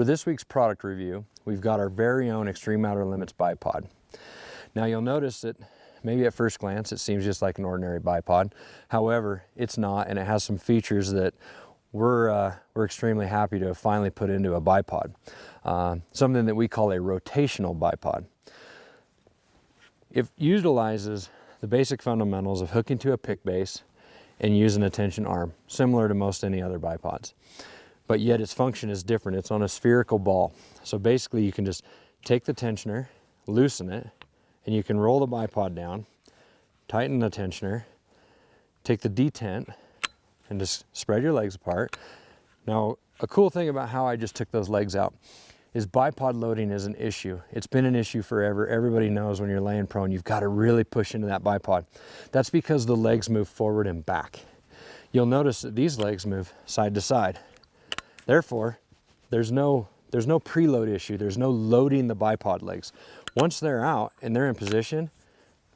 For this week's product review, we've got our very own Extreme Outer Limits bipod. Now you'll notice that maybe at first glance it seems just like an ordinary bipod. However, it's not, and it has some features that we're extremely happy to have finally put into a bipod. Something that we call a rotational bipod. It utilizes the basic fundamentals of hooking to a pick base and using a tension arm, similar to most any other bipods. But yet its function is different. It's on a spherical ball. So basically you can just take the tensioner, loosen it, and you can roll the bipod down, tighten the tensioner, take the detent, and just spread your legs apart. Now, a cool thing about how I just took those legs out is bipod loading is an issue. It's been an issue forever. Everybody knows when you're laying prone, you've got to really push into that bipod. That's because the legs move forward and back. You'll notice that these legs move side to side. Therefore, there's no preload issue. There's no loading the bipod legs. Once they're out and they're in position,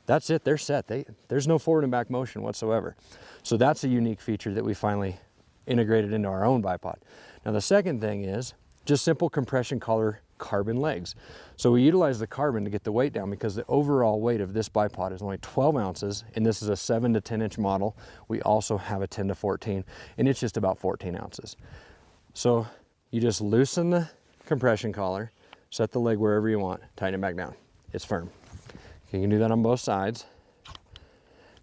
that's it, they're set. There's no forward and back motion whatsoever. So that's a unique feature that we finally integrated into our own bipod. Now the second thing is just simple compression collar carbon legs. So we utilize the carbon to get the weight down because the overall weight of this bipod is only 12 ounces, and this is a 7 to 10 inch model. We also have a 10 to 14, and it's just about 14 ounces. So you just loosen the compression collar, set the leg wherever you want, tighten it back down. It's firm. You can do that on both sides.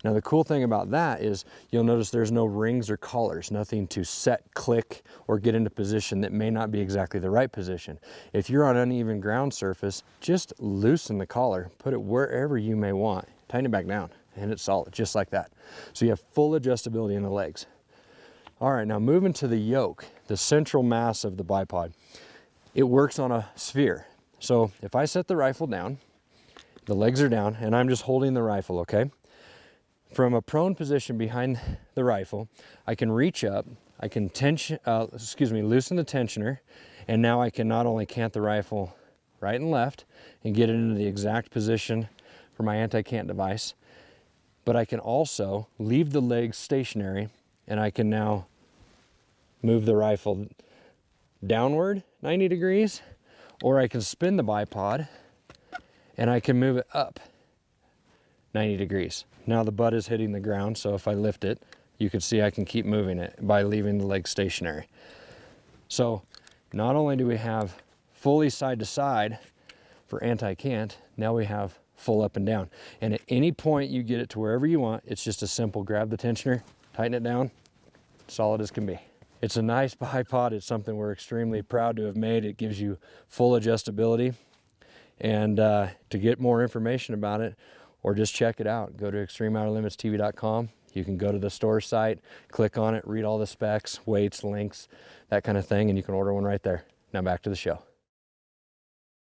Now the cool thing about that is you'll notice there's no rings or collars, nothing to set, click, or get into position that may not be exactly the right position. If you're on uneven ground surface, just loosen the collar, put it wherever you may want, tighten it back down, and it's solid, just like that. So you have full adjustability in the legs. All right, now moving to the yoke, the central mass of the bipod. It works on a sphere. So if I set the rifle down, the legs are down, and I'm just holding the rifle, okay? From a prone position behind the rifle, I can reach up, I can loosen the tensioner, and now I can not only cant the rifle right and left and get it into the exact position for my anti-cant device, but I can also leave the legs stationary, and I can now move the rifle downward 90 degrees, or I can spin the bipod and I can move it up 90 degrees. Now the butt is hitting the ground, so if I lift it, you can see I can keep moving it by leaving the leg stationary. So not only do we have fully side to side for anti-cant, now we have full up and down. And at any point you get it to wherever you want, it's just a simple grab the tensioner, tighten it down, solid as can be. It's a nice bipod. It's something we're extremely proud to have made. It gives you full adjustability. And to get more information about it, or just check it out, go to extremeouterlimitstv.com. You can go to the store site, click on it, read all the specs, weights, links, that kind of thing, and you can order one right there. Now back to the show.